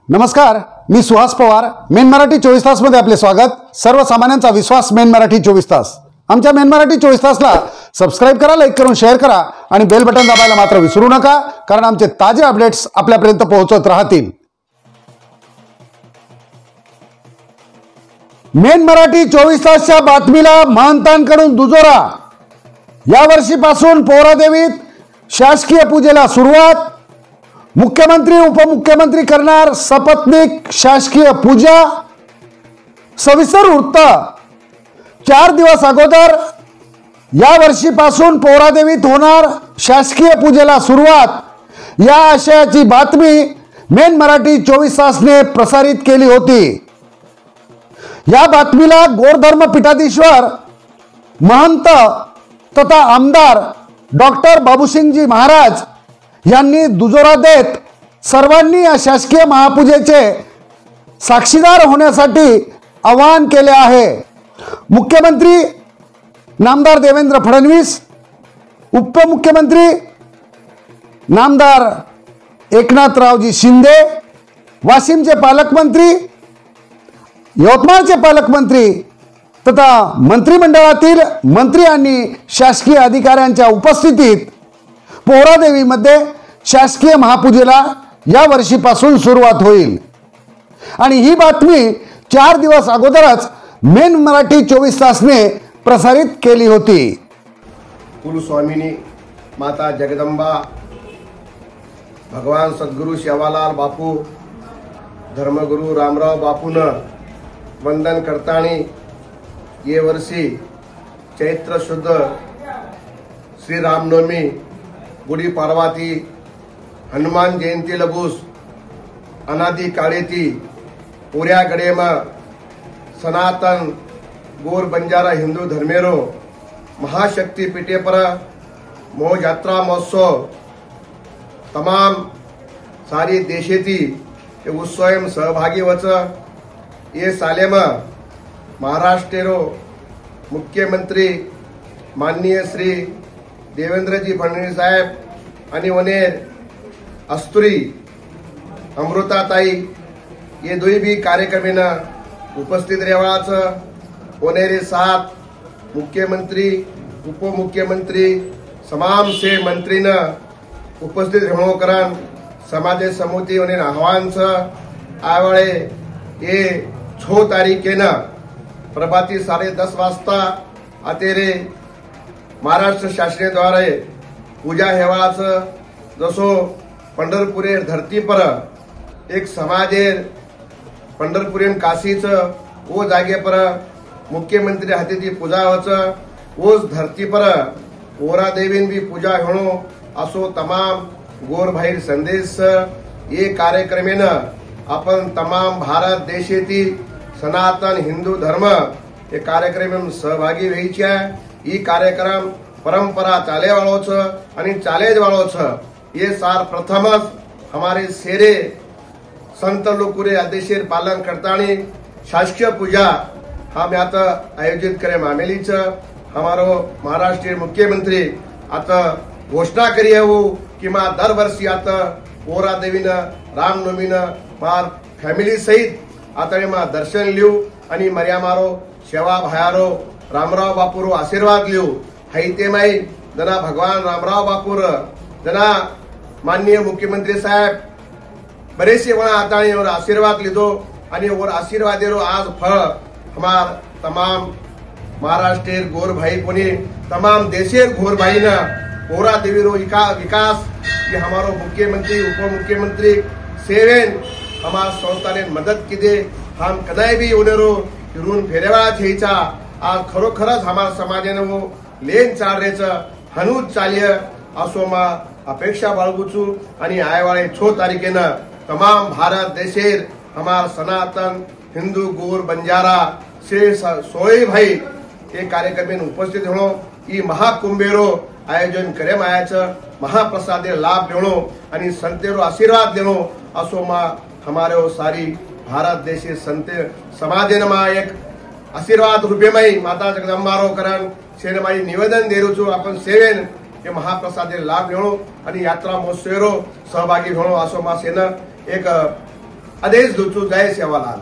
नमस्कार, मी सुहास पवार. मेन मराठी 24 तास मध्ये आपले स्वागत. सर्वसामान्यांचा विश्वास मेन मराठी 24 तास. आमच्या मेन मराठी 24 तासला सबस्क्राइब करा, लाईक करून शेअर करा आणि बेल बटन दाबायला मात्र विसरू नका, कारण आमचे ताजे अपडेट्स आपल्यापर्यंत पोहोचत राहतील. मेन मराठी 24 तासच्या बातमीला महंतांकडून दुजोरा. यावर्षीपासून पोहरादेवीत शासकीय पूजेला सुरुवात. मुख्यमंत्री उपमुख्यमंत्री करणार सपत्नीक शासकीय पूजा. सविस्तर वृत्त. 4 दिवस अगोदर यावर्षीपासून पोहरादेवीत होणार शासकीय पूजेला सुरुवात, या आशयाची बातमी मेन मराठी 24 तासने प्रसारित केली होती. या बातमीला गोरधर्म पीठाधीश्वर महंत तथा आमदार डॉक्टर बाबूसिंगजी महाराज यांनी दुजोरा देत सर्वांनी या शासकीय महापूजेचे साक्षीदार होण्यासाठी आवाहन केले आहे. मुख्यमंत्री नामदार देवेंद्र फडणवीस, उपमुख्यमंत्री नामदार एकनाथरावजी शिंदे, वाशिमचे पालकमंत्री, यवतमाळचे पालकमंत्री तथा मंत्रिमंडळातील मंत्री आणि शासकीय अधिकाऱ्यांच्या उपस्थितीत पोहरादेवीमध्ये शासकीय महापूजेला या वर्षीपासून सुरुवात होईल. आणि ही बातमी 4 दिवस अगोदरच मेन मराठी 24 तासने प्रसारित केली होती. कुलस्वामिनी माता जगदंबा, भगवान सद्गुरु सेवालाल बापू, धर्मगुरु रामराव बापून वंदन करतानी ये वर्षी चैत्र शुद्ध श्री रामनवमी, गुड़ी पार्वती, हनुमान जयंती लगूस अनादि काळेती पुऱ्या गडेमा सनातन गोर बंजारा हिंदू धर्मेरो महाशक्ति पीठे पर मोह यात्रा महोत्सव तमाम सारी देशेती उत्सव में सहभागी वच ये साले में महाराष्ट्रेरो मुख्यमंत्री माननीय श्री देवेंद्रजी फडणवीस साहेब आणि वनेर अस्तुरी अमृताताई ये दोई भी कार्यक्रमेन उपस्थित रहेवाचं. वनेरे 7 मुख्यमंत्री उपमुख्यमंत्री तमाम से मंत्री न उपस्थित रहणोकरण समाज समिति वनेर आह्वान आवळे ये 6 तारीखेन प्रभाती 10:30 वाजता अतेरे महाराष्ट्र शासनाद्वारे पूजा हेवाळाचं जसो पंढरपुरेर धरती पर एक समाजेर पंढरपुरेन काशीचं वो जागे पर मुख्यमंत्री हाथीची पूजा होचं, उस धरती पर पोहरा देवीन भी पूजा होणो असो तमाम गोर भाईर संदेश. ये कार्यक्रमेन आपण तमाम भारत देशेती सनातन हिंदू धर्म ये कार्यक्रम में सहभागी व्हायचे आहे. ये कार्यक्रम परंपरा चाले वालों आणि चालेज वालों ये सार प्रथमच हमारे सेरे संत लोकुरे आदेशेर पालन करतानी शासकीय पूजा हम आता आयोजित करे मामेलीच. हमारो महाराष्ट्र मुख्यमंत्री आता घोषणा करी है कि मां दर वर्षी आता पोहरा देवीन रामनवमीन मार फॅमिली सहित आता मां दर्शन लिऊ आणि मर्या मारो सेवा भयारो रामराव बापूरो आशीर्वाद लिऊ. हाईते माई जना भगवान रामराव बापूर जना माननीय मुख्यमंत्री साहेब बरेसे वणा आता और आशीर्वाद लीधो आणि और आशीर्वादेरो आज फळ हमार तमाम महाराष्ट्र गोर भाई कोनी तमाम देशेर गोर भाई न पोहरा देवीरो विकास ये हमारो मुख्यमंत्री उपमुख्यमंत्री सेवेन हमार संस्थाने मदत किदे हम कदाई भी उनेरो ऋण फेरेवा थेचा. आज खरोखरच हमार समाजेने वो लेन चालरेच हनूज चाल्य असोमा अपेक्षा बाळगुचू आणि आयवाळे 6 तारीखेन तमाम भारत देशेर हमार सनातन हिंदू गोर बंजारा से सोई भाई ये कार्यक्रम में उपस्थित होणो ई महाकुंभेरो आयोजन करे मायाचं महाप्रसादे लाभ लेणो आणि संतेरो आशीर्वाद देणो असोमा हमारे सारी भारत देशे संते समाजेनमा एक आशीर्वाद रूपे माई माता जगदंबारो करण सेने माई निवेदन देरूचो आपण सेवेन के महाप्रसादे लाभ लेणो आणि यात्रा महोत्सवेरो सहभागी होणो असो मा सेना एक आदेश दूचू जय सेवालाल।